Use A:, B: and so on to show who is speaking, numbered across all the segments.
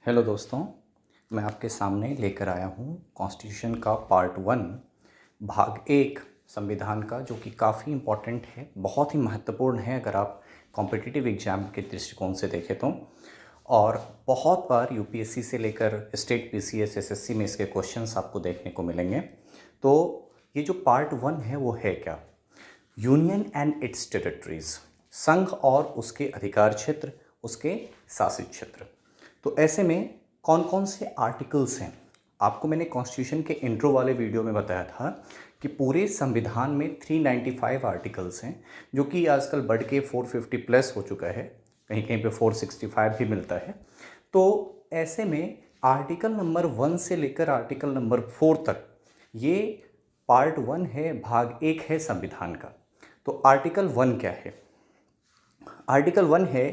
A: Hello दोस्तों, मैं आपके सामने लेकर आया हूँ कॉन्स्टिट्यूशन का पार्ट 1 भाग 1 संविधान का, जो कि काफ़ी इम्पोर्टेंट है, बहुत ही महत्वपूर्ण है अगर आप कॉम्पिटिटिव एग्ज़ाम के दृष्टिकोण से देखें तो। और बहुत बार यूपीएससी से लेकर स्टेट पीसीएस एसएससी में इसके क्वेश्चंस आपको देखने को मिलेंगे। तो ये जो पार्ट 1 है वो है क्या? यूनियन एंड इट्स टेरिटरीज, संघ और उसके अधिकार क्षेत्र, उसके शासित क्षेत्र। तो ऐसे में कौन कौन से आर्टिकल्स हैं? आपको मैंने कॉन्स्टिट्यूशन के इंट्रो वाले वीडियो में बताया था कि पूरे संविधान में 395 आर्टिकल्स हैं, जो कि आजकल बढ़ के 450 प्लस हो चुका है, कहीं कहीं पे 465 भी मिलता है। तो ऐसे में आर्टिकल नंबर 1 से लेकर आर्टिकल नंबर 4 तक ये पार्ट 1 है, भाग 1 है संविधान का। तो आर्टिकल 1 क्या है? आर्टिकल 1 है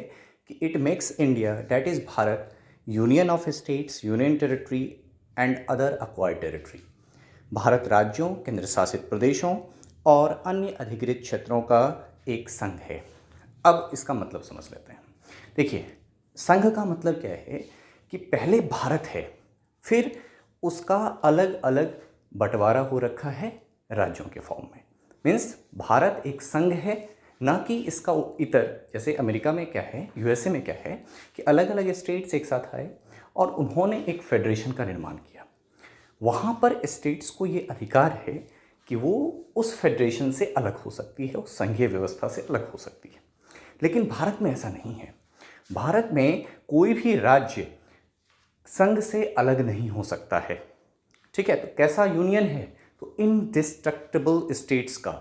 A: कि it makes India, that is Bharat, union of states, union territory and other acquired territory. Bharat राज्यों, केंद्र शासित प्रदेशों और अन्य अधिकृत क्षेत्रों का एक संघ है। अब इसका मतलब समझ लेते हैं। देखिए, संघ का मतलब क्या है कि पहले भारत है, फिर उसका अलग अलग बंटवारा हो रखा है राज्यों के फॉर्म में। मीन्स भारत एक संघ है, ना कि इसका इतर, जैसे अमेरिका में क्या है, यूएसए में क्या है कि अलग अलग स्टेट्स एक साथ आए और उन्होंने एक फेडरेशन का निर्माण किया। वहाँ पर स्टेट्स को ये अधिकार है कि वो उस फेडरेशन से अलग हो सकती है, उस संघीय व्यवस्था से अलग हो सकती है। लेकिन भारत में ऐसा नहीं है। भारत में कोई भी राज्य संघ से अलग नहीं हो सकता है। ठीक है, तो कैसा यूनियन है? तो इनडिस्ट्रक्टिबल स्टेट्स का,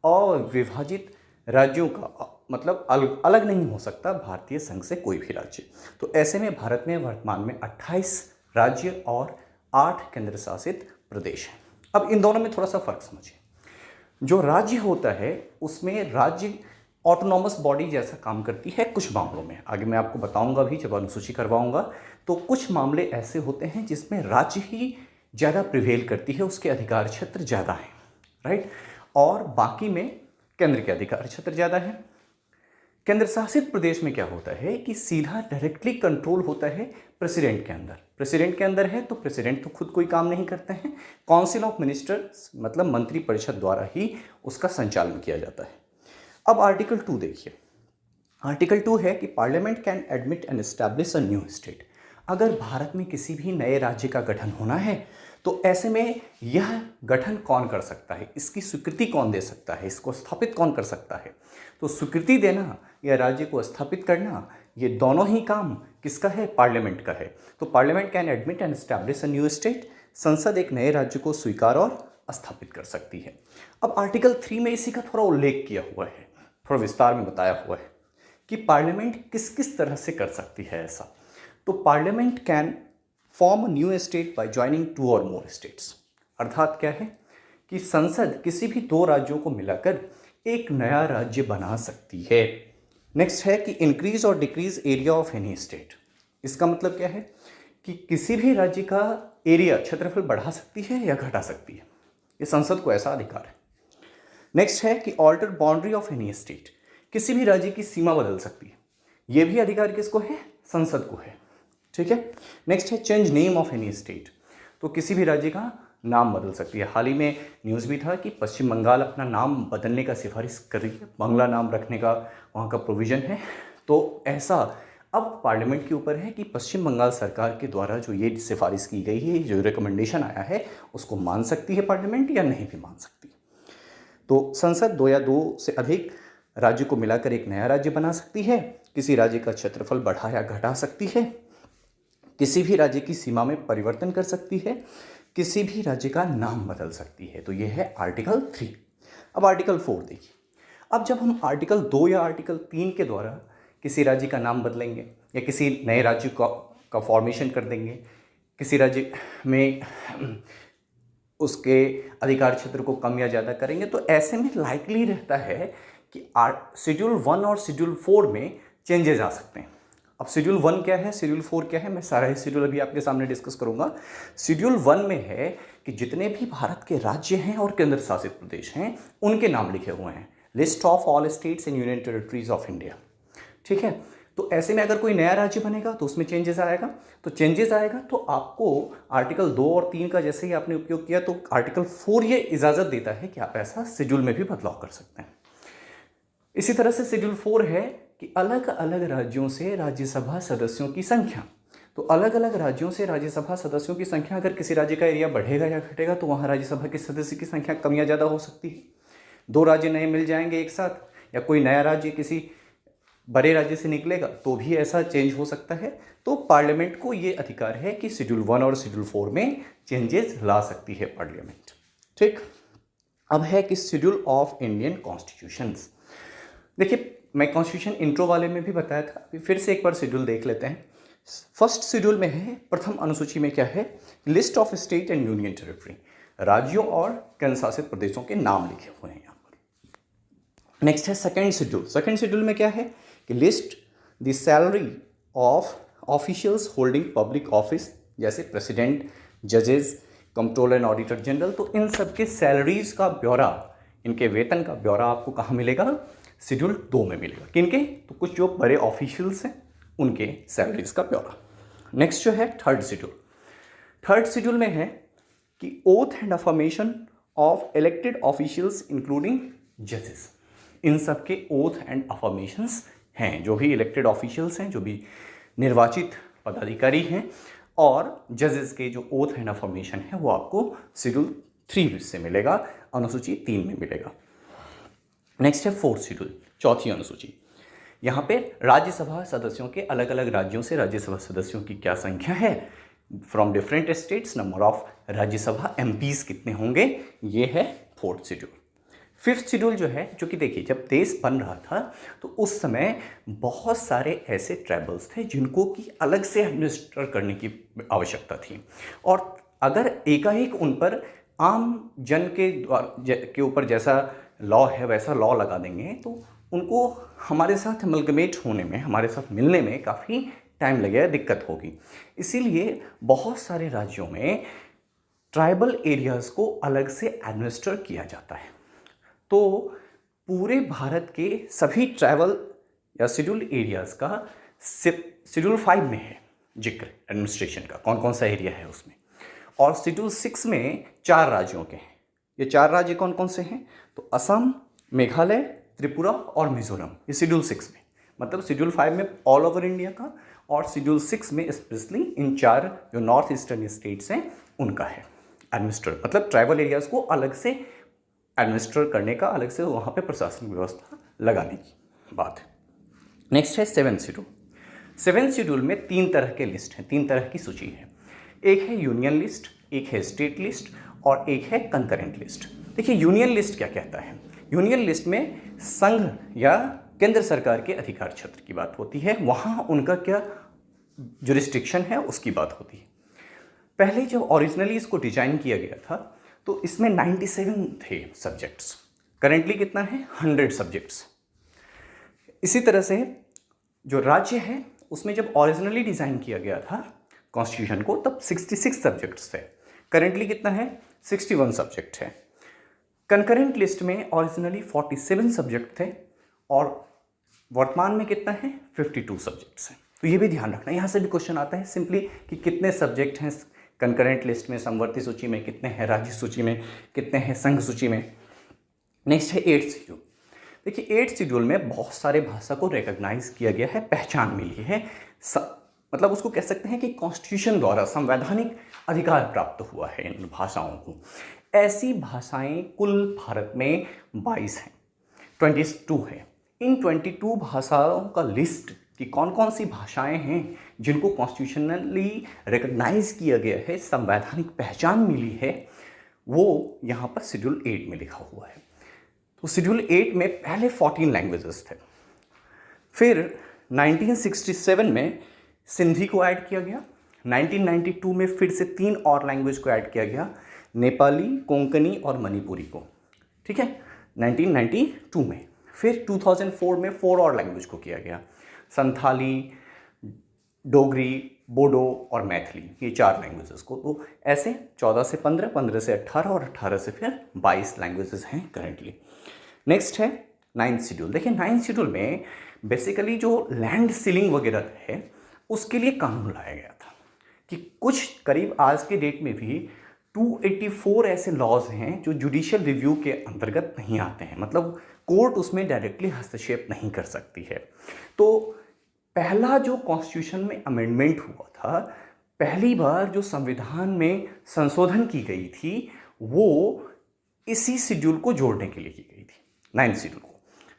A: अविभाजित राज्यों का, मतलब अलग नहीं हो सकता भारतीय संघ से कोई भी राज्य। तो ऐसे में भारत में वर्तमान में 28 राज्य और 8 केंद्र शासित प्रदेश हैं। अब इन दोनों में थोड़ा सा फर्क समझिए। जो राज्य होता है उसमें राज्य ऑटोनॉमस बॉडी जैसा काम करती है कुछ मामलों में, आगे मैं आपको बताऊंगा भी जब अनुसूची करवाऊंगा। तो कुछ मामले ऐसे होते हैं जिसमें राज्य ही ज़्यादा प्रिवेल करती है, उसके अधिकार क्षेत्र ज़्यादा हैं, राइट, और बाकी में केंद्र के अधिकार क्षेत्र ज़्यादा है। केंद्र शासित प्रदेश में क्या होता है कि सीधा डायरेक्टली कंट्रोल होता है प्रेसिडेंट के अंदर। प्रेसिडेंट के अंदर है तो प्रेसिडेंट तो खुद कोई काम नहीं करते हैं, काउंसिल ऑफ मिनिस्टर्स मतलब मंत्री परिषद द्वारा ही उसका संचालन किया जाता है। अब आर्टिकल 2 देखिए। आर्टिकल 2 है कि parliament can admit and establish a new state. अगर भारत में किसी भी नए राज्य का गठन होना है तो ऐसे में यह गठन कौन कर सकता है, इसकी स्वीकृति कौन दे सकता है, इसको स्थापित कौन कर सकता है? तो स्वीकृति देना या राज्य को स्थापित करना, ये दोनों ही काम किसका है? पार्लियामेंट का है। तो parliament can admit and establish a new state, संसद एक नए राज्य को स्वीकार और स्थापित कर सकती है। अब आर्टिकल 3 में इसी का थोड़ा उल्लेख किया हुआ है, थोड़ा विस्तार में बताया हुआ है कि पार्लियामेंट किस किस तरह से कर सकती है ऐसा। तो parliament can form new state by joining 2 और मोर स्टेट्स। अर्थात क्या है कि संसद किसी भी 2 राज्यों को मिलाकर एक नया राज्य बना सकती है। नेक्स्ट है कि इंक्रीज और decrease area of any state. इसका मतलब क्या है कि किसी भी राज्य का एरिया, क्षेत्रफल बढ़ा सकती है या घटा सकती है, ये संसद को ऐसा अधिकार है। नेक्स्ट है कि alter boundary of any state, किसी भी राज्य की सीमा बदल सकती है, ये भी अधिकार किसको है? संसद को है। ठीक है। नेक्स्ट है change name of any state, तो किसी भी राज्य का नाम बदल सकती है। हाल ही में न्यूज़ भी था कि पश्चिम बंगाल अपना नाम बदलने का सिफारिश कर रही है, बांग्ला नाम रखने का वहाँ का प्रोविज़न है। तो ऐसा अब पार्लियामेंट के ऊपर है कि पश्चिम बंगाल सरकार के द्वारा जो ये सिफारिश की गई है, जो रिकमेंडेशन आया है, उसको मान सकती है पार्लियामेंट या नहीं भी मान सकती। तो संसद 2 या 2 से अधिक राज्य को मिलाकर एक नया राज्य बना सकती है, किसी राज्य का क्षेत्रफल बढ़ा या घटा सकती है, किसी भी राज्य की सीमा में परिवर्तन कर सकती है, किसी भी राज्य का नाम बदल सकती है। तो यह है आर्टिकल 3। अब आर्टिकल 4 देखिए। अब जब हम आर्टिकल 2 या आर्टिकल 3 के द्वारा किसी राज्य का नाम बदलेंगे या किसी नए राज्य का फॉर्मेशन कर देंगे, किसी राज्य में उसके अधिकार क्षेत्र को कम या ज़्यादा करेंगे, तो ऐसे में लाइकली रहता है कि शेड्यूल 1 और शेड्यूल 4 में चेंजेस आ सकते हैं। अब शेड्यूल 1 क्या है, शेड्यूल 4 क्या है, मैं सारा ही शेड्यूल अभी आपके सामने डिस्कस करूंगा। शेड्यूल 1 में है कि जितने भी भारत के राज्य हैं और केंद्र शासित प्रदेश हैं उनके नाम लिखे हुए हैं, list of all states and union territories of India. ठीक है। तो ऐसे में अगर कोई नया राज्य बनेगा तो उसमें चेंजेस आएगा, तो चेंजेस आएगा तो आपको आर्टिकल 2 और 3 का जैसे ही आपने उपयोग किया तो आर्टिकल 4 ये इजाज़त देता है कि आप ऐसा शेड्यूल में भी बदलाव कर सकते हैं। इसी तरह से शेड्यूल 4 है कि अलग अलग राज्यों से राज्यसभा सदस्यों की संख्या, तो अलग अलग राज्यों से राज्यसभा सदस्यों की संख्या, अगर किसी राज्य का एरिया बढ़ेगा या घटेगा तो वहाँ राज्यसभा के सदस्य की संख्या कम या ज़्यादा हो सकती है। 2 राज्य नए मिल जाएंगे एक साथ, या कोई नया राज्य किसी बड़े राज्य से निकलेगा तो भी ऐसा चेंज हो सकता है। तो पार्लियामेंट को ये अधिकार है कि शेड्यूल 1 और शेड्यूल 4 में चेंजेस ला सकती है पार्लियामेंट। ठीक, अब है कि शेड्यूल ऑफ इंडियन कॉन्स्टिट्यूशंस। देखिए, मैं कॉन्स्टिट्यूशन इंट्रो वाले में भी बताया था, फिर से एक बार शेड्यूल देख लेते हैं। फर्स्ट शेड्यूल में है, प्रथम अनुसूची में क्या है, list of state and union territory, राज्यों और केंद्र शासित प्रदेशों के नाम लिखे हुए हैं यहाँ पर। नेक्स्ट है सेकेंड शेड्यूल। सेकेंड शेड्यूल में क्या है कि list the salary of officials holding public office, जैसे प्रेसिडेंट, जजेस, कंट्रोलर एंड ऑडिटर जनरल, तो इन सब के सैलरीज का ब्यौरा, इनके वेतन का ब्यौरा आपको कहाँ मिलेगा, शेड्यूल 2 में मिलेगा। किनके, तो कुछ जो बड़े ऑफिशियल्स हैं उनके सैलरीज का ब्यौरा। नेक्स्ट जो है थर्ड शेड्यूल। थर्ड शेड्यूल में है कि oath and affirmation of elected officials including जजेस, इन सब के ओथ एंड अफर्मेशंस हैं, जो भी इलेक्टेड ऑफिशियल्स हैं, जो भी निर्वाचित पदाधिकारी हैं, और जजेस के जो ओथ एंड अफर्मेशन है वो आपको शेड्यूल 3 से मिलेगा, अनुसूची 3 में मिलेगा। नेक्स्ट है फोर्थ शेड्यूल, चौथी अनुसूची। यहाँ पे राज्यसभा सदस्यों के, अलग अलग राज्यों से राज्यसभा सदस्यों की क्या संख्या है, from different states, number of Rajya Sabha MPs कितने होंगे, ये है फोर्थ शेड्यूल। फिफ्थ शेड्यूल जो है, जो कि देखिए जब देश बन रहा था तो उस समय बहुत सारे ऐसे ट्राइबल्स थे जिनको कि अलग से एडमिनिस्टर करने की आवश्यकता थी, और अगर एकाएक उन पर आम जन के ऊपर जैसा लॉ है वैसा लॉ लगा देंगे तो उनको हमारे साथ अमलगमेट होने में, हमारे साथ मिलने में काफ़ी टाइम लगेगा, दिक्कत होगी। इसीलिए बहुत सारे राज्यों में ट्राइबल एरियाज़ को अलग से एडमिनिस्टर किया जाता है। तो पूरे भारत के सभी ट्राइबल या शेड्यूल एरियाज़ का शेड्यूल 5 में है जिक्र एडमिनिस्ट्रेशन का, कौन कौन सा एरिया है उसमें, और शेड्यूल 6 में 4 राज्यों के हैं। ये 4 राज्य कौन कौन से हैं, तो असम, मेघालय, त्रिपुरा और मिजोरम, ये शेड्यूल 6 में, मतलब शेड्यूल 5 में ऑल ओवर इंडिया का, और शेड्यूल 6 में स्पेशली इन 4 जो नॉर्थ ईस्टर्न स्टेट्स हैं उनका है एडमिनिस्टर, मतलब ट्राइबल एरियाज़ को अलग से एडमिनिस्टर करने का, अलग से वहाँ पे प्रशासनिक व्यवस्था लगाने की बात है। नेक्स्ट है सेवेंथ शेड्यूल। सेवेंथ शेड्यूल में 3 तरह के लिस्ट हैं, 3 तरह की सूची है। एक है यूनियन लिस्ट, एक है स्टेट लिस्ट, और एक है कंकरेंट लिस्ट। देखिए यूनियन लिस्ट क्या कहता है, यूनियन लिस्ट में संघ या केंद्र सरकार के अधिकार क्षेत्र की बात होती है, वहाँ उनका क्या जुरिस्डिक्शन है उसकी बात होती है। पहले जब ओरिजिनली इसको डिजाइन किया गया था तो इसमें 97 थे सब्जेक्ट्स, करेंटली कितना है 100 सब्जेक्ट्स। इसी तरह से जो राज्य है उसमें जब ओरिजिनली डिज़ाइन किया गया था कॉन्स्टिट्यूशन को तब 66 सब्जेक्ट्स थे, करेंटली कितना है 61 सब्जेक्ट है। कंकरेंट लिस्ट में ओरिजिनली 47 सब्जेक्ट थे और वर्तमान में कितना है 52 सब्जेक्ट्स हैं। तो ये भी ध्यान रखना, यहाँ से भी क्वेश्चन आता है सिंपली कि कितने सब्जेक्ट हैं कंकरेंट लिस्ट में, समवर्ती सूची में कितने हैं, राज्य सूची में कितने हैं, संघ सूची में। नेक्स्ट है 8th शेड्यूल। देखिए 8th शेड्यूल में बहुत सारे भाषा को रिकॉग्नाइज किया गया है, पहचान मिली है, मतलब उसको कह सकते हैं कि कॉन्स्टिट्यूशन द्वारा संवैधानिक अधिकार प्राप्त हुआ है इन भाषाओं को। ऐसी भाषाएं कुल भारत में 22 हैं, 22 है। इन 22 भाषाओं का लिस्ट कि कौन कौन सी भाषाएं हैं जिनको कॉन्स्टिट्यूशनली रिकॉग्नाइज किया गया है, संवैधानिक पहचान मिली है, वो यहाँ पर शेड्यूल 8 में लिखा हुआ है। तो शेड्यूल 8 में पहले 14 लैंग्वेजेस थे, फिर 1967 में सिंधी को ऐड किया गया, 1992 में फिर से 3 और लैंग्वेज को ऐड किया गया, नेपाली, कोंकणी और मणिपुरी को, ठीक है 1992 में। फिर 2004 में 4 और लैंग्वेज को किया गया, संथाली, डोगरी, बोडो और मैथिली, ये 4 लैंग्वेजेस को। तो ऐसे 14 से 15, 15 से 18 और 18 से फिर 22 लैंग्वेजेस हैं करेंटली। नेक्स्ट है 9th शेड्यूल। देखिए 9th शेड्यूल में बेसिकली जो लैंड सीलिंग वगैरह है उसके लिए कानून लाया गया था कि कुछ करीब आज के डेट में भी 284 ऐसे लॉज हैं जो जुडिशियल रिव्यू के अंतर्गत नहीं आते हैं, मतलब कोर्ट उसमें डायरेक्टली हस्तक्षेप नहीं कर सकती है। तो पहला जो कॉन्स्टिट्यूशन में अमेंडमेंट हुआ था, पहली बार जो संविधान में संशोधन की गई थी, वो इसी शेड्यूल को जोड़ने के लिए की गई थी, 9th शेड्यूल को।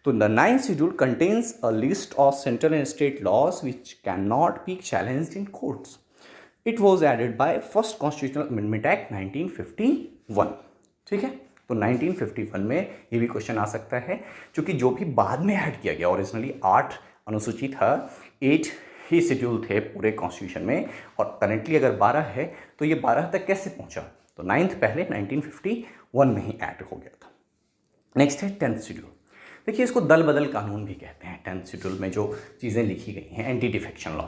A: तो the 9th schedule contains a list of central and state laws which can not be challenged in courts. It was added by first constitutional amendment act 1951। ठीक है, तो 1951 में ये भी क्वेश्चन आ सकता है, क्योंकि जो भी बाद में ऐड किया गया, ओरिजिनली 8 अनुसूची था, 8 ही शेड्यूल थे पूरे कॉन्स्टिट्यूशन में, और करेंटली अगर 12 है तो ये 12 तक कैसे पहुंचा? तो 9th पहले 1951 में ही ऐड हो गया था। नेक्स्ट है 10th शेड्यूल। देखिए, इसको दल बदल कानून भी कहते हैं। 10th शेड्यूल में जो चीज़ें लिखी गई हैं, एंटी डिफेक्शन लॉ,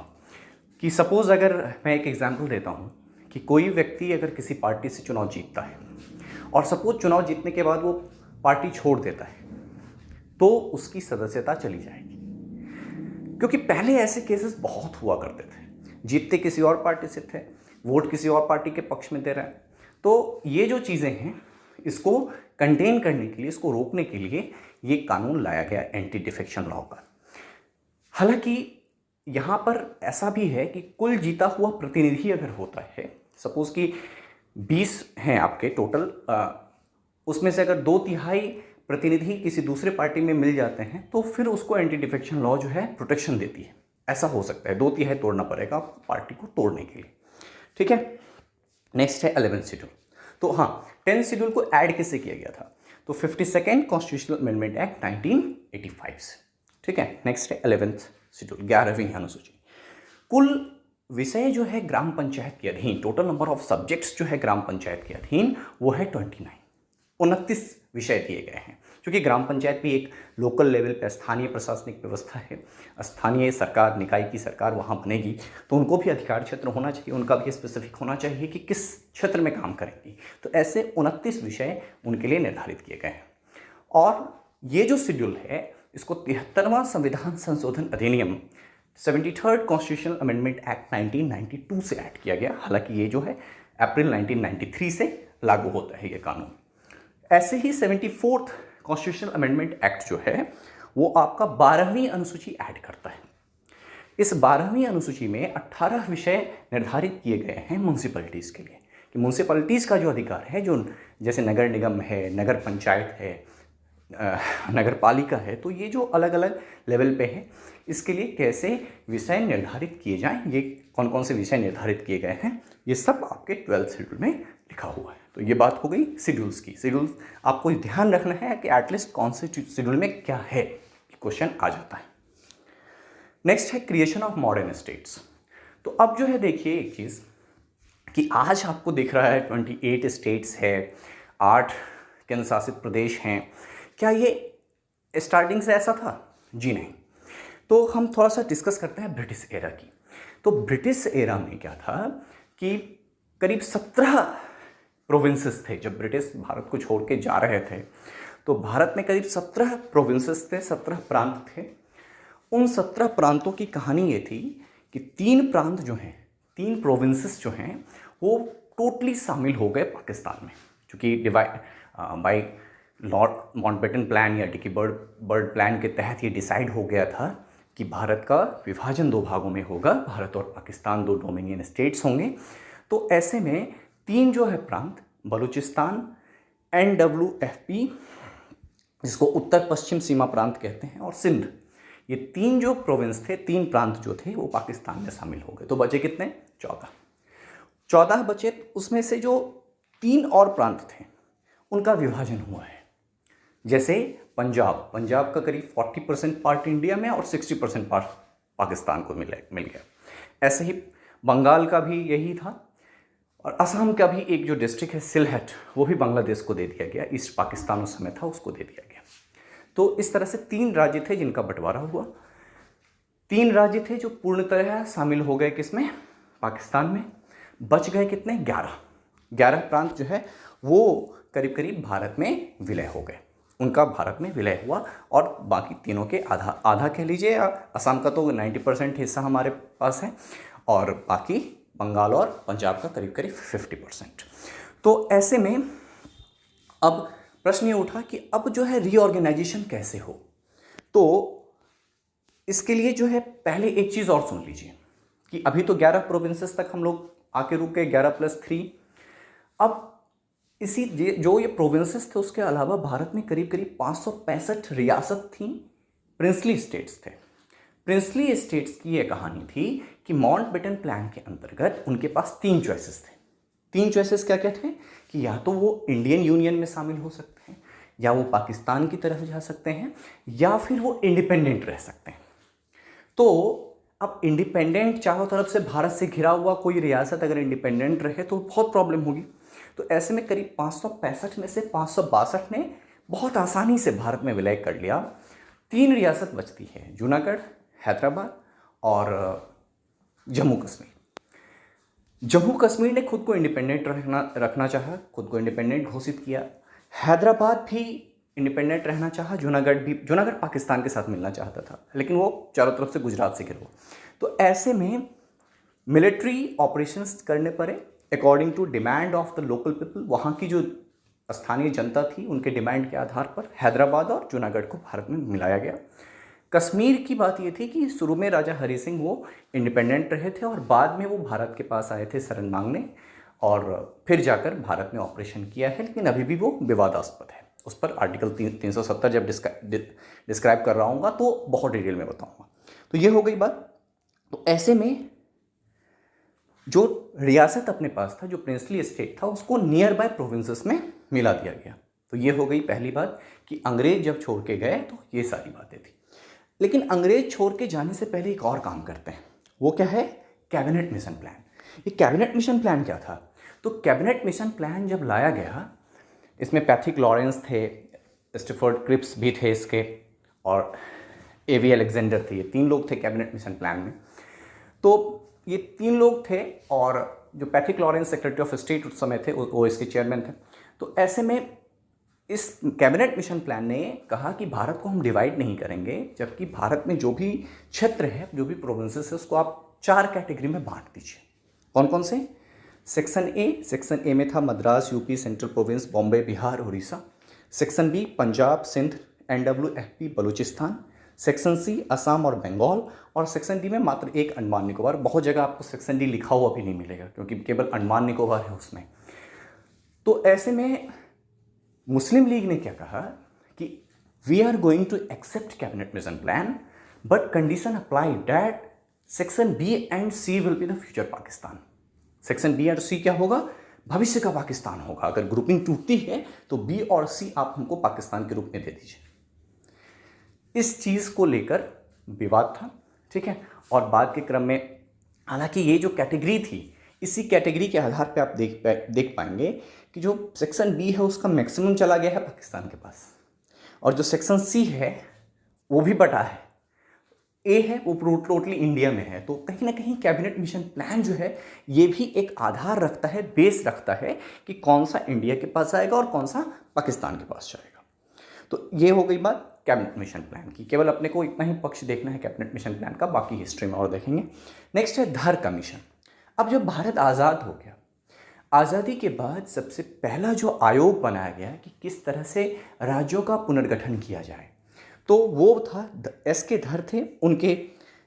A: कि सपोज़ अगर मैं एक एग्जांपल देता हूँ कि कोई व्यक्ति अगर किसी पार्टी से चुनाव जीतता है और सपोज चुनाव जीतने के बाद वो पार्टी छोड़ देता है, तो उसकी सदस्यता चली जाएगी। क्योंकि पहले ऐसे केसेस बहुत हुआ करते थे, जीतते किसी और पार्टी से थे, वोट किसी और पार्टी के पक्ष में दे रहे हैं। तो ये जो चीज़ें हैं, इसको कंटेन करने के लिए, इसको रोकने के लिए ये कानून लाया गया एंटी डिफेक्शन लॉ का। हालांकि यहाँ पर ऐसा भी है कि कुल जीता हुआ प्रतिनिधि अगर होता है, सपोज कि 20 हैं आपके टोटल, उसमें से अगर 2/3 प्रतिनिधि किसी दूसरे पार्टी में मिल जाते हैं, तो फिर उसको एंटी डिफेक्शन लॉ जो है प्रोटेक्शन देती है। ऐसा हो सकता है, 2/3 तोड़ना पड़ेगा पार्टी को तोड़ने के लिए। ठीक है, नेक्स्ट है 11th शेड्यूल। तो हाँ, 10th शेड्यूल को ऐड किससे किया गया था? तो 52nd कॉन्स्टिट्यूशनल अमेंडमेंट एक्ट 1985 से। ठीक है, नेक्स्ट है 11th शेड्यूल, 11वीं अनुसूची। कुल विषय जो है ग्राम पंचायत के अधीन, टोटल नंबर ऑफ सब्जेक्ट्स जो है ग्राम पंचायत के अधीन, वो है 29 विषय दिए गए हैं। क्योंकि ग्राम पंचायत भी एक लोकल लेवल पर स्थानीय प्रशासनिक व्यवस्था है, स्थानीय सरकार, निकाय की सरकार वहाँ बनेगी, तो उनको भी अधिकार क्षेत्र होना चाहिए, उनका भी स्पेसिफिक होना चाहिए कि किस क्षेत्र में काम करेंगी। तो ऐसे 29 विषय उनके लिए निर्धारित किए गए हैं। और ये जो शेड्यूल है, इसको 73वां संविधान संशोधन अधिनियम 73rd कॉन्स्टिट्यूशनल अमेंडमेंट एक्ट 1992 से ऐड किया गया। हालांकि ये जो है अप्रैल 1993 से लागू होता है ये कानून। ऐसे ही 74th कॉन्स्टिट्यूशनल अमेंडमेंट एक्ट जो है वो आपका 12वीं अनुसूची ऐड करता है। इस 12वीं अनुसूची में 18 विषय निर्धारित किए गए हैं म्यूनसिपैलिटीज़ के लिए, कि म्यूनसिपैलिटीज़ का जो अधिकार है, जो जैसे नगर निगम है, नगर पंचायत है, नगर पालिका है, तो ये जो अलग अलग लेवल पे है, इसके लिए कैसे विषय निर्धारित किए जाएं, ये कौन कौन से विषय निर्धारित किए गए हैं, ये सब आपके 12th शेड्यूल में लिखा हुआ है। तो ये बात हो गई शेड्यूल्स की। शेड्यूल्स आपको ध्यान रखना है कि एटलीस्ट कौन से शेड्यूल में क्या है, क्वेश्चन आ जाता है। नेक्स्ट है क्रिएशन ऑफ मॉडर्न स्टेट्स। तो अब जो है देखिए एक चीज़ कि आज आपको दिख रहा है 28 स्टेट्स है, 8 केंद्र शासित प्रदेश हैं। क्या ये स्टार्टिंग से ऐसा था? जी नहीं। तो हम थोड़ा सा डिस्कस करते हैं ब्रिटिश एरा की। तो ब्रिटिश एरा में क्या था कि करीब 17 प्रोविंसेस थे। जब ब्रिटिश भारत को छोड़ के जा रहे थे तो भारत में करीब 17 प्रोविंसेस थे, 17 प्रांत थे। उन 17 प्रांतों की कहानी ये थी कि 3 प्रांत जो हैं, 3 प्रोविंसेस जो हैं, वो टोटली शामिल हो गए पाकिस्तान में, क्योंकि divide by Lord Mountbatten plan या डिकी बर्ड प्लान के तहत ये डिसाइड हो गया था कि भारत का विभाजन 2 भागों में होगा, भारत और पाकिस्तान 2 डोमिनियन स्टेट्स होंगे। तो ऐसे में 3 जो है प्रांत, बलूचिस्तान, NWFP जिसको उत्तर पश्चिम सीमा प्रांत कहते हैं, और सिंध, ये 3 जो प्रोविंस थे, 3 प्रांत जो थे, वो पाकिस्तान में शामिल हो गए। तो बचे कितने? 14 बचे। उसमें से जो 3 और प्रांत थे उनका विभाजन हुआ है। जैसे पंजाब का करीब 40% पार्ट इंडिया में और 60% पार्ट पाकिस्तान को मिल गया। ऐसे ही बंगाल का भी यही था, और असम का भी एक जो डिस्ट्रिक्ट है सिलहट, वो भी बांग्लादेश को दे दिया गया, ईस्ट पाकिस्तान उस समय था, उसको दे दिया गया। तो इस तरह से 3 राज्य थे जिनका बंटवारा हुआ। 3 राज्य थे जो पूर्णतः शामिल हो गए किसमें? पाकिस्तान में। बच गए कितने? 11 प्रांत जो है वो करीब करीब भारत में विलय हो गए। उनका भारत में विलय हुआ और बाकी तीनों के आधा आधा कह लीजिए, या असम का तो 90% हिस्सा हमारे पास है और बाकी बंगाल और पंजाब का करीब करीब 50%। तो ऐसे में अब प्रश्न ये उठा कि अब जो है रीऑर्गेनाइजेशन कैसे हो। तो इसके लिए जो है पहले एक चीज़ और सुन लीजिए कि अभी तो 11 प्रोविंसेस तक हम लोग आके रुक गए, 11+3। अब इसी जो ये प्रोविंसेस थे उसके अलावा भारत में करीब करीब 565 रियासत थी, प्रिंसली स्टेट्स थे। प्रिंसली स्टेट्स की ये कहानी थी कि माउंटबेटन प्लान के अंतर्गत उनके पास 3 चॉइसेस थे। 3 चॉइसेस क्या क्या थे कि या तो वो इंडियन यूनियन में शामिल हो सकते हैं, या वो पाकिस्तान की तरफ जा सकते हैं, या फिर वो इंडिपेंडेंट रह सकते हैं। तो अब इंडिपेंडेंट चारों तरफ से भारत से घिरा हुआ कोई रियासत अगर इंडिपेंडेंट रहे तो बहुत प्रॉब्लम होगी। तो ऐसे में करीब 565 में से 562 ने बहुत आसानी से भारत में विलय कर लिया। 3 रियासत बचती है, जूनागढ़, हैदराबाद और जम्मू कश्मीर। जम्मू कश्मीर ने खुद को इंडिपेंडेंट रखना चाहा, खुद को इंडिपेंडेंट घोषित किया। हैदराबाद भी इंडिपेंडेंट रहना चाहा, जूनागढ़ पाकिस्तान के साथ मिलना चाहता था, लेकिन वो चारों तरफ से गुजरात से घिरा हुआ। तो ऐसे में मिलिट्री ऑपरेशंस करने पड़े according to demand of the local people. वहाँ की जो स्थानीय जनता थी उनके डिमांड के आधार पर हैदराबाद और जूनागढ़ को भारत में मिलाया गया। कश्मीर की बात ये थी कि शुरू में राजा हरि सिंह वो इंडिपेंडेंट रहे थे और बाद में वो भारत के पास आए थे शरण मांगने, और फिर जाकर भारत में ऑपरेशन किया है, लेकिन अभी भी वो विवादास्पद है। उस पर आर्टिकल 370 जब डिस्क्राइब कर रहा हूँ तो बहुत डिटेल में बताऊँगा। तो ये हो गई बात। तो ऐसे में जो रियासत अपने पास था, जो प्रिंसली स्टेट था, उसको नियर बाय प्रोविंसेस में मिला दिया गया। तो ये हो गई पहली बात कि अंग्रेज जब छोड़ के गए तो ये सारी बातें थी। लेकिन अंग्रेज छोड़ के जाने से पहले एक और काम करते हैं, वो क्या है? Cabinet mission plan. ये कैबिनेट मिशन प्लान क्या था? तो कैबिनेट मिशन प्लान जब लाया गया, इसमें पैथिक लॉरेंस थे, स्टिफर्ड क्रिप्स भी थे इसके, और एवी अलेक्जेंडर थे। ये 3 लोग थे कैबिनेट मिशन प्लान में। तो ये 3 लोग थे, और जो Pethick Lawrence secretary of state उस समय थे, वो इसके चेयरमैन थे। तो ऐसे में इस कैबिनेट मिशन प्लान ने कहा कि भारत को हम डिवाइड नहीं करेंगे, जबकि भारत में जो भी क्षेत्र है, जो भी प्रोविंसेस है, उसको आप 4 कैटेगरी में बांट दीजिए। कौन कौन से? सेक्शन ए में था Madras, UP, central province, Bombay, Bihar, Orissa. Section B Punjab, Sindh, NWFP, Baluchistan. Section C Assam और बंगाल, और सेक्शन डी में मात्र एक अंडमान निकोबार। बहुत जगह आपको सेक्शन डी लिखा हुआ भी नहीं मिलेगा क्योंकि केवल अंडमान निकोबार है उसमें। तो ऐसे में मुस्लिम लीग ने क्या कहा कि we are going to accept cabinet mission plan, but condition apply that section B and C will be the future Pakistan. Section B और सी क्या होगा? भविष्य का पाकिस्तान होगा। अगर ग्रुपिंग टूटती है तो बी और सी आप हमको पाकिस्तान के रूप में दे दीजिए। इस चीज़ को लेकर विवाद था, ठीक है। और बाद के क्रम में, हालांकि ये जो कैटेगरी थी, इसी कैटेगरी के आधार पे आप देख पाएंगे कि जो सेक्शन बी है उसका मैक्सिमम चला गया है पाकिस्तान के पास, और जो सेक्शन सी है वो भी बटा है। ए है वो टोटली इंडिया में है। तो कहीं ना कहीं कैबिनेट मिशन प्लान जो है ये भी एक आधार रखता है, बेस रखता है कि कौन सा इंडिया के पास आएगा और कौन सा पाकिस्तान के पास जाएगा। तो ये हो गई बात कैबिनेट मिशन प्लान की। केवल अपने को इतना ही पक्ष देखना है कैबिनेट मिशन प्लान का, बाकी हिस्ट्री में और देखेंगे। नेक्स्ट है धर कमीशन। अब जब भारत आज़ाद हो गया, आज़ादी के बाद सबसे पहला जो आयोग बनाया गया कि किस तरह से राज्यों का पुनर्गठन किया जाए, तो वो था SK धर थे। उनके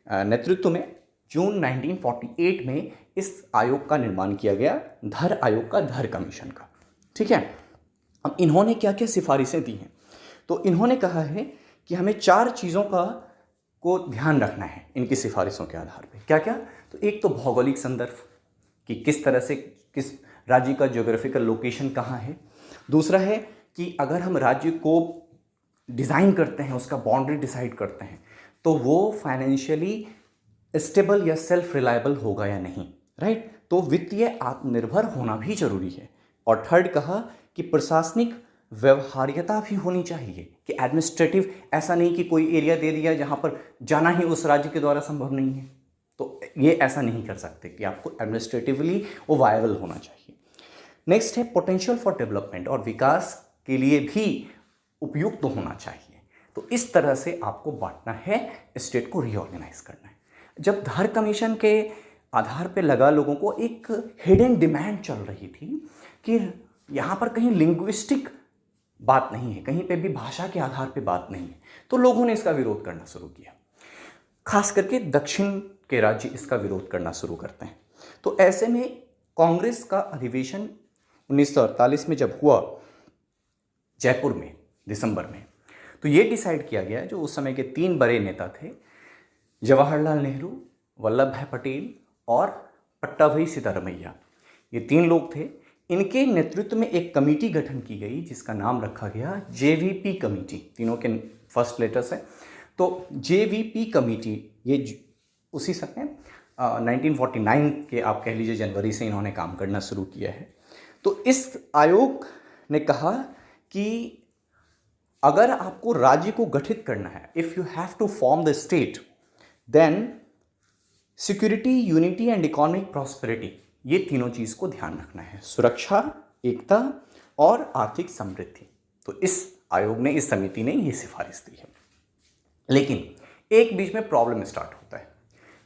A: नेतृत्व में जून 1948 में इस आयोग का निर्माण किया गया, धर आयोग का, धर कमीशन का, ठीक है। अब इन्होंने क्या क्या सिफारिशें दी हैं? तो इन्होंने कहा है कि हमें 4 चीज़ों को ध्यान रखना है इनकी सिफारिशों के आधार पे। क्या क्या? तो एक तो भौगोलिक संदर्भ कि किस तरह से किस राज्य का ज्योग्राफिकल लोकेशन कहाँ है। दूसरा है कि अगर हम राज्य को डिज़ाइन करते हैं, उसका बाउंड्री डिसाइड करते हैं, तो वो फाइनेंशियली स्टेबल या सेल्फ रिलायबल होगा या नहीं, राइट। तो वित्तीय आत्मनिर्भर होना भी जरूरी है। और थर्ड कहा कि प्रशासनिक व्यवहार्यता भी होनी चाहिए कि एडमिनिस्ट्रेटिव, ऐसा नहीं कि कोई एरिया दे दिया जहाँ पर जाना ही उस राज्य के द्वारा संभव नहीं है, तो ये ऐसा नहीं कर सकते कि आपको एडमिनिस्ट्रेटिवली वो वायबल होना चाहिए। नेक्स्ट है पोटेंशियल फॉर डेवलपमेंट, और विकास के लिए भी उपयुक्त तो होना चाहिए। तो इस तरह से आपको बांटना है, स्टेट को रीऑर्गेनाइज करना है। जब धार कमीशन के आधार पे लगा, लोगों को एक हिडन डिमांड चल रही थी कि यहाँ पर कहीं लिंग्विस्टिक बात नहीं है, कहीं पे भी भाषा के आधार पे बात नहीं है, तो लोगों ने इसका विरोध करना शुरू किया। खास करके दक्षिण के राज्य इसका विरोध करना शुरू करते हैं। तो ऐसे में कांग्रेस का अधिवेशन 1948 में जब हुआ जयपुर में दिसंबर में, तो ये डिसाइड किया गया, जो उस समय के 3 बड़े नेता थे, जवाहरलाल नेहरू, वल्लभ भाई पटेल और पट्टाभी सिद्धारमैया, ये 3 लोग थे। इनके नेतृत्व में एक कमेटी गठन की गई जिसका नाम रखा गया जेवीपी कमेटी। तीनों के फर्स्ट लेटर्स हैं। तो जेवीपी कमेटी ये उसी समय 1949 के आप कह लीजिए जनवरी से इन्होंने काम करना शुरू किया है। तो इस आयोग ने कहा कि अगर आपको राज्य को गठित करना है, if you have to form the state, then security, unity and economic prosperity, ये तीनों चीज़ को ध्यान रखना है, सुरक्षा, एकता और आर्थिक समृद्धि। तो इस आयोग ने, इस समिति ने ये सिफारिश दी है। लेकिन एक बीच में प्रॉब्लम स्टार्ट होता है।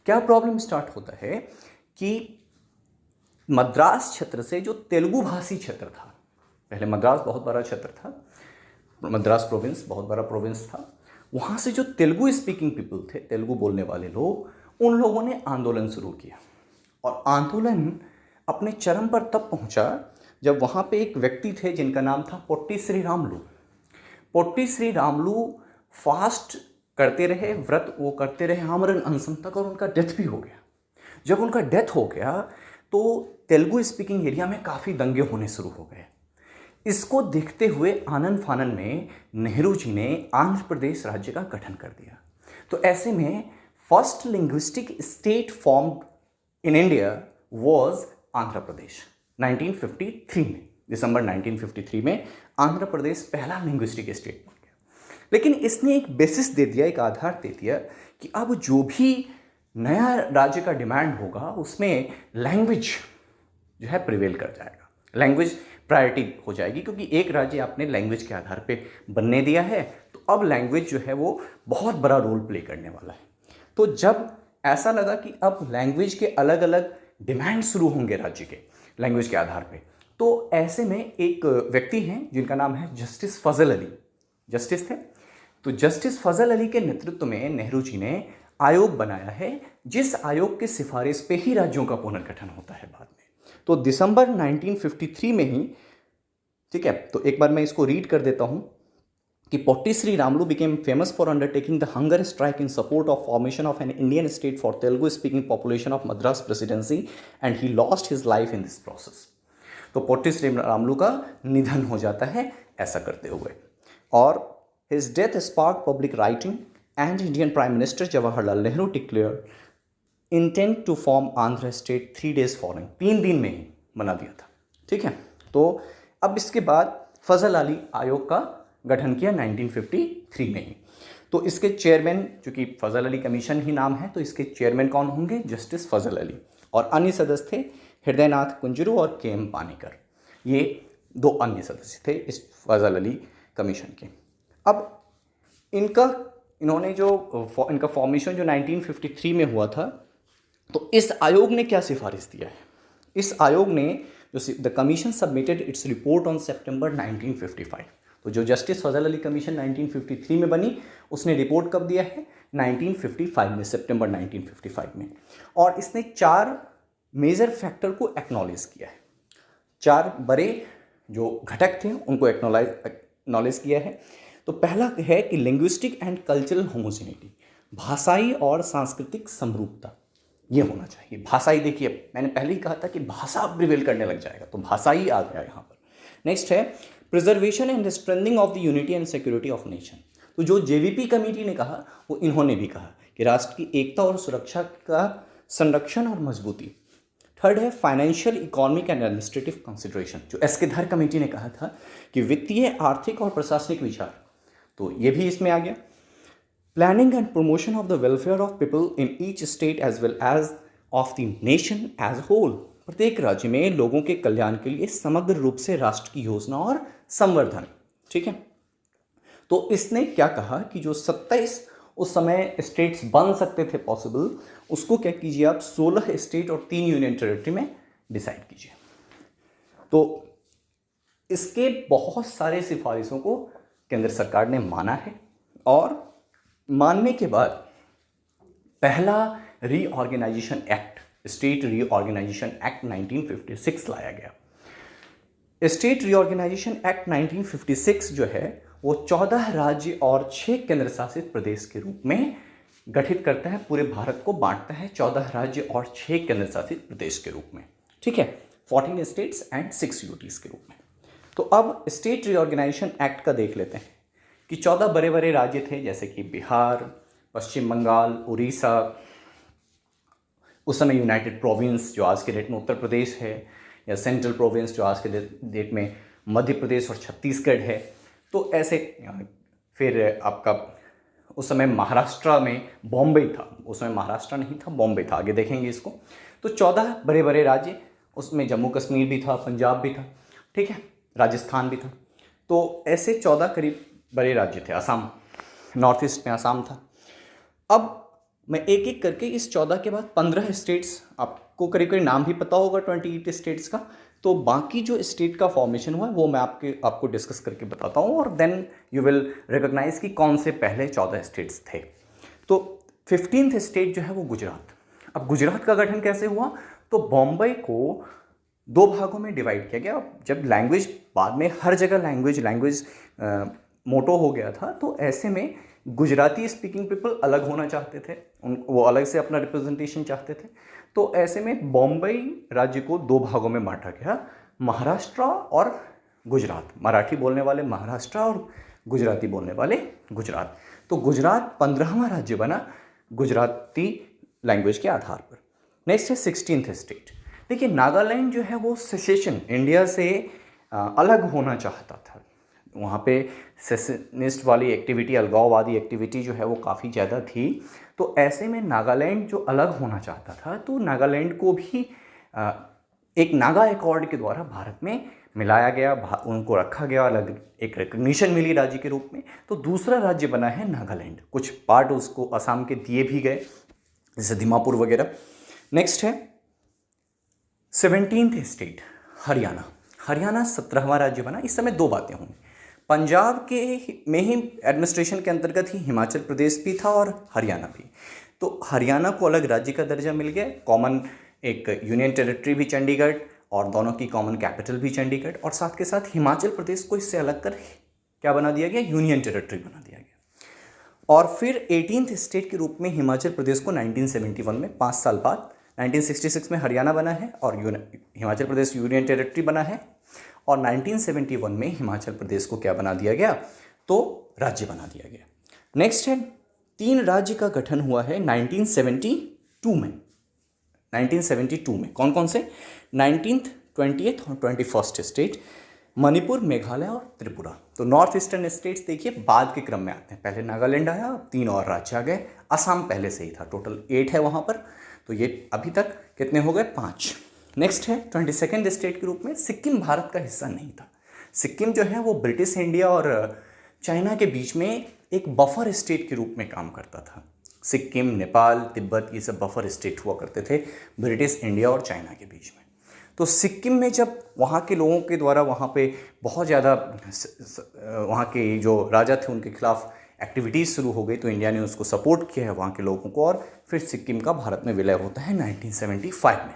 A: क्या प्रॉब्लम स्टार्ट होता है कि मद्रास क्षेत्र से जो तेलुगु भाषी क्षेत्र था, पहले मद्रास बहुत बड़ा क्षेत्र था, मद्रास प्रोविंस बहुत बड़ा प्रोविंस था, वहाँ से जो तेलुगु स्पीकिंग पीपल थे, तेलुगु बोलने वाले लोग, उन लोगों ने आंदोलन शुरू किया। और आंदोलन अपने चरम पर तब पहुँचा जब वहाँ पे एक व्यक्ति थे जिनका नाम था potty Shri Ramulu. Potty Shri Ramulu fast करते रहे, व्रत वो करते रहे आमरण अनशन तक, और उनका डेथ भी हो गया। जब उनका डेथ हो गया तो तेलुगु स्पीकिंग एरिया में काफ़ी दंगे होने शुरू हो गए। इसको देखते हुए आनन फानन में नेहरू जी ने आंध्र प्रदेश राज्य का गठन कर दिया। तो ऐसे में first linguistic state formed in India was Andhra Pradesh 1953 में, दिसंबर 1953 में आंध्र प्रदेश पहला लिंग्विस्टिक स्टेट बन गया। लेकिन इसने एक बेसिस दे दिया, एक आधार दे दिया कि अब जो भी नया राज्य का डिमांड होगा उसमें लैंग्वेज जो है प्रिवेल कर जाएगा, लैंग्वेज प्रायोरिटी हो जाएगी, क्योंकि एक राज्य आपने लैंग्वेज के आधार पे बनने दिया है, तो अब लैंग्वेज जो है वो बहुत बड़ा रोल प्ले करने वाला है। तो जब ऐसा लगा कि अब लैंग्वेज के अलग अलग डिमांड शुरू होंगे राज्य के लैंग्वेज के आधार पे, तो ऐसे में एक व्यक्ति हैं जिनका नाम है जस्टिस फजल अली, जस्टिस थे। तो जस्टिस फजल अली के नेतृत्व में नेहरू जी ने आयोग बनाया है, जिस आयोग के सिफारिश पे ही राज्यों का पुनर्गठन होता है बाद में। तो दिसंबर 1953 में ही, ठीक है, तो एक बार मैं इसको रीड कर देता हूं कि potty Shri Ramulu became famous for undertaking the hunger strike in support of formation of an Indian state for Telugu speaking population of Madras presidency and he lost his life in this process। तो potty Shri Ramulu का निधन हो जाता है ऐसा करते हुए, और his death sparked public writing and Indian Prime Minister Jawaharlal Nehru declared intent to form Andhra state 3 days following, 3 दिन में ही बना दिया था। ठीक है, तो अब इसके बाद फजल अली आयोग का गठन किया 1953 में ही। तो इसके चेयरमैन, चूंकि फजल अली कमीशन ही नाम है, तो इसके चेयरमैन कौन होंगे? जस्टिस फजल अली। और अन्य सदस्य थे हृदयनाथ कुंजरू और के.एम. पानीकर, ये 2 अन्य सदस्य थे इस फजल अली कमीशन के। अब इन्होंने जो इनका फॉर्मेशन जो 1953 में हुआ था, तो इस आयोग ने क्या सिफारिश दिया है? इस आयोग ने जो the commission submitted its report on सितंबर 1955। तो जो जस्टिस फजल अली कमीशन 1953 में बनी, उसने रिपोर्ट कब दिया है? 1955 में, सितंबर 1955 में। और इसने 4 मेजर फैक्टर को एक्नॉलेज किया है, 4 बड़े जो घटक थे उनको एक्नॉलेज किया है। तो पहला है कि लिंग्विस्टिक एंड कल्चरल होमोजेनिटी, भाषाई और सांस्कृतिक समरूपता, ये होना चाहिए। भाषाई, देखिए मैंने पहले ही कहा था कि भाषा प्रिवेल करने लग जाएगा, तो भाषाई आ गया यहाँ पर। नेक्स्ट है preservation and strengthening of the unity and security of nation. तो जो जेवीपी कमेटी ने कहा, वो इन्होंने भी कहा कि राष्ट्र की एकता और सुरक्षा का संरक्षण और मजबूती। थर्ड है financial, economic and administrative consideration, जो एस के धर कमेटी ने कहा था कि वित्तीय, आर्थिक और प्रशासनिक विचार, तो ये भी इसमें आ गया। Planning and promotion of the welfare of people in each state as well as of the nation as whole, प्रत्येक राज्य में लोगों के कल्याण के लिए समग्र रूप से राष्ट्र की योजना और संवर्धन। ठीक है, तो इसने क्या कहा कि जो 27 उस समय स्टेट्स बन सकते थे पॉसिबल, उसको क्या कीजिए आप 16 स्टेट और 3 यूनियन टेरिटरी में डिसाइड कीजिए। तो इसके बहुत सारे सिफारिशों को केंद्र सरकार ने माना है और मानने के बाद पहला reorganisation act, state reorganisation act 1956 लाया गया। स्टेट रीऑर्गेनाइजेशन एक्ट 1956 जो है वो 14 राज्य और 6 केंद्र शासित प्रदेश के रूप में गठित करता है, पूरे भारत को बांटता है 14 राज्य और 6 केंद्र शासित प्रदेश के रूप में, ठीक है, 14 स्टेट्स एंड 6 यूटीज के रूप में। तो अब स्टेट रीऑर्गेनाइजेशन एक्ट का देख लेते हैं कि 14 बड़े बड़े राज्य थे, जैसे कि बिहार, पश्चिम बंगाल, उड़ीसा, उस समय यूनाइटेड प्रोविंस जो आज के डेट में उत्तर प्रदेश है, या सेंट्रल प्रोविंस जो आज के डेट में मध्य प्रदेश और छत्तीसगढ़ है। तो ऐसे फिर आपका उस समय महाराष्ट्र में बॉम्बे था, उस समय महाराष्ट्र नहीं था, बॉम्बे था, आगे देखेंगे इसको। तो 14 बड़े बड़े राज्य, उसमें जम्मू कश्मीर भी था, पंजाब भी था, ठीक है, राजस्थान भी था। तो ऐसे 14 करीब बड़े राज्य थे। असम, नॉर्थ ईस्ट में असम था। अब मैं एक एक करके इस 14 के बाद 15 स्टेट्स, आपको करीब करीब नाम भी पता होगा 28 स्टेट्स का, तो बाकी जो स्टेट का फॉर्मेशन हुआ है वो मैं आपको डिस्कस करके बताता हूँ, और देन यू विल रिकॉग्नाइज कि कौन से पहले 14 स्टेट्स थे। तो 15th स्टेट जो है वो गुजरात। अब गुजरात का गठन कैसे हुआ? तो बॉम्बे को 2 भागों में डिवाइड किया गया। जब लैंग्वेज, बाद में हर जगह लैंग्वेज मोटो हो गया था, तो ऐसे में गुजराती स्पीकिंग पीपल अलग होना चाहते थे, वो अलग से अपना रिप्रेजेंटेशन चाहते थे। तो ऐसे में बॉम्बे राज्य को 2 भागों में बांटा गया, महाराष्ट्र और गुजरात, मराठी बोलने वाले महाराष्ट्र और गुजराती बोलने वाले गुजरात। तो गुजरात 15वां राज्य बना गुजराती लैंग्वेज के आधार पर। नेक्स्ट है 16th स्टेट। देखिए, नागालैंड जो है वो सेसेशन, इंडिया से अलग होना चाहता था। वहाँ पे सेसेनिस्ट वाली एक्टिविटी, अलगाववादी एक्टिविटी जो है वो काफ़ी ज़्यादा थी। तो ऐसे में नागालैंड जो अलग होना चाहता था, तो नागालैंड को भी एक नागा एकॉर्ड के द्वारा भारत में मिलाया गया, उनको रखा गया अलग, एक रिकग्निशन मिली राज्य के रूप में। तो दूसरा राज्य बना है नागालैंड। कुछ पार्ट उसको असम के दिए भी गए, जैसे दिमापुर वगैरह। नेक्स्ट है 17th स्टेट, हरियाणा। हरियाणा 17वां राज्य बना। इस समय 2 बातें हुई, पंजाब के में ही एडमिनिस्ट्रेशन के अंतर्गत ही हिमाचल प्रदेश भी था और हरियाणा भी। तो हरियाणा को अलग राज्य का दर्जा मिल गया, कॉमन एक यूनियन टेरिटरी भी चंडीगढ़, और दोनों की कॉमन कैपिटल भी चंडीगढ़, और साथ के साथ हिमाचल प्रदेश को इससे अलग कर क्या बना दिया गया? यूनियन टेरिटरी बना दिया गया। और फिर 18th स्टेट के रूप में हिमाचल प्रदेश को 1971 में, 5 साल बाद 1966 में हरियाणा बना है और हिमाचल प्रदेश यूनियन टेरिटरी बना है। और 1971 में हिमाचल प्रदेश को क्या बना दिया गया? तो राज्य बना दिया गया। नेक्स्ट है 3 राज्य का गठन हुआ है 1972 में। 1972 में कौन कौन से? 19th, 20th और 21st स्टेट, मणिपुर, मेघालय और त्रिपुरा। तो नॉर्थ ईस्टर्न स्टेट्स देखिए बाद के क्रम में आते हैं, पहले नागालैंड आया, अब 3 और राज्य आ गए। असम पहले से ही था, टोटल 8 है वहाँ पर। तो ये अभी तक कितने हो गए? 5। नेक्स्ट है 22nd स्टेट के रूप में सिक्किम भारत का हिस्सा नहीं था। सिक्किम जो है वो ब्रिटिश इंडिया और चाइना के बीच में एक बफर स्टेट के रूप में काम करता था। सिक्किम, नेपाल, तिब्बत, ये सब बफर स्टेट हुआ करते थे ब्रिटिश इंडिया और चाइना के बीच में। तो सिक्किम में जब वहाँ के लोगों के द्वारा वहाँ पे बहुत ज़्यादा वहाँ के जो राजा थे उनके खिलाफ एक्टिविटीज़ शुरू हो गई, तो इंडिया ने उसको सपोर्ट किया है वहाँ के लोगों को, और फिर सिक्किम का भारत में विलय होता है 1975 में।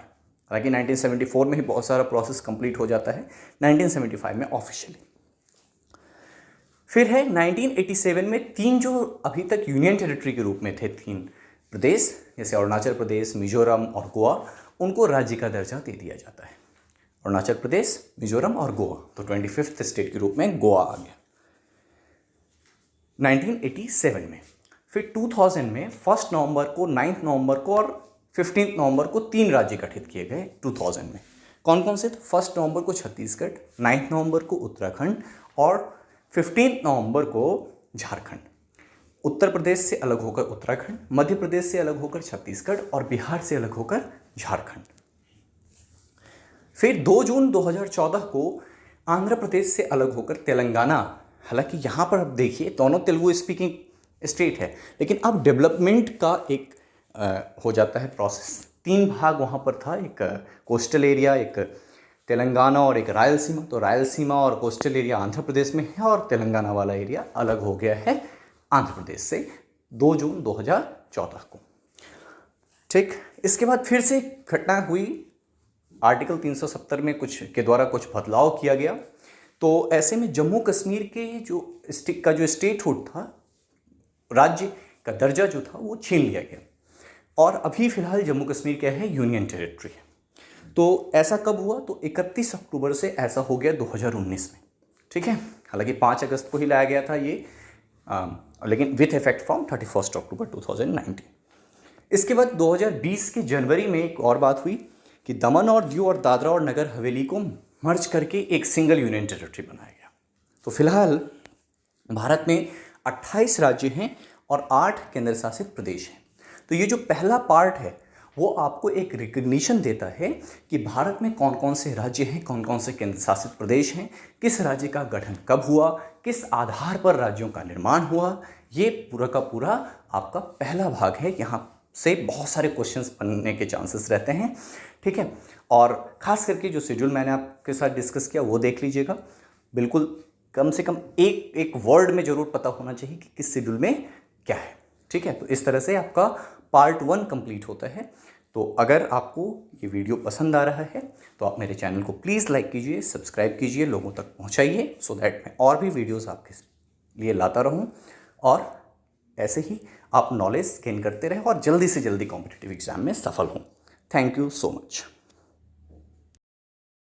A: हालांकि 1974 में ही बहुत सारा प्रोसेस कंप्लीट हो जाता है, 1975 में ऑफिशियली। फिर है 1987 में 3 जो अभी तक यूनियन टेरिटरी के रूप में थे 3 प्रदेश, जैसे अरुणाचल प्रदेश, मिजोरम और गोवा, उनको राज्य का दर्जा दे दिया जाता है। अरुणाचल प्रदेश, मिजोरम और गोवा। तो 25th स्टेट के रूप में गोवा आ गया 1987 में। फिर 2000 में 1 नवंबर को, 9 नवंबर को और 15 नवंबर को 3 राज्य गठित किए गए 2000 में। कौन कौन से? तो 1 नवंबर को छत्तीसगढ़, 9 नवंबर को उत्तराखंड और 15 नवंबर को झारखंड। उत्तर प्रदेश से अलग होकर उत्तराखंड, मध्य प्रदेश से अलग होकर छत्तीसगढ़ और बिहार से अलग होकर झारखंड। फिर 2 जून 2014 को आंध्र प्रदेश से अलग होकर तेलंगाना हालांकि यहाँ पर अब देखिए दोनों तेलुगु स्पीकिंग स्टेट है, लेकिन अब डेवलपमेंट का एक हो जाता है प्रोसेस। 3 भाग वहाँ पर था, एक कोस्टल एरिया, एक तेलंगाना और एक रायलसीमा। तो रायलसीमा और कोस्टल एरिया आंध्र प्रदेश में है और तेलंगाना वाला एरिया अलग हो गया है आंध्र प्रदेश से 2 जून 2014 को। ठीक, इसके बाद फिर से घटना हुई, आर्टिकल 370 में कुछ बदलाव किया गया। तो ऐसे में जम्मू कश्मीर के जो स्टेटहुड था, राज्य का दर्जा जो था वो छीन लिया गया और अभी फिलहाल जम्मू कश्मीर क्या है, यूनियन टेरिटरी है। तो ऐसा कब हुआ, तो 31 अक्टूबर से ऐसा हो गया 2019 में। ठीक है, हालांकि 5 अगस्त को ही लाया गया था ये, लेकिन विथ इफेक्ट फ्रॉम 31 अक्टूबर 2019। इसके बाद 2020 के जनवरी में एक और बात हुई कि दमन और दीव और दादरा और नगर हवेली को मर्ज करके एक सिंगल यूनियन टेरिटरी बनाया गया। तो फिलहाल भारत में 28 राज्य हैं और 8 केंद्र शासित प्रदेश हैं। तो ये जो पहला पार्ट है वो आपको एक रिकग्निशन देता है कि भारत में कौन कौन से राज्य हैं, कौन कौन से केंद्र शासित प्रदेश हैं, किस राज्य का गठन कब हुआ, किस आधार पर राज्यों का निर्माण हुआ। ये पूरा का पूरा आपका पहला भाग है। यहाँ से बहुत सारे क्वेश्चंस बनने के चांसेस रहते हैं। ठीक है, और ख़ास करके जो शेड्यूल मैंने आपके साथ डिस्कस किया वो देख लीजिएगा। बिल्कुल कम से कम एक वर्ड में ज़रूर पता होना चाहिए कि किस शेड्यूल में क्या है। ठीक है, तो इस तरह से आपका पार्ट 1 कंप्लीट होता है। तो अगर आपको ये वीडियो पसंद आ रहा है तो आप मेरे चैनल को प्लीज़ लाइक कीजिए, सब्सक्राइब कीजिए, लोगों तक पहुंचाइए, सो दैट मैं और भी वीडियोस आपके लिए लाता रहूं और ऐसे ही आप नॉलेज गेन करते रहें और जल्दी से जल्दी कॉम्पिटिटिव एग्जाम में सफल हों। Thank you so much.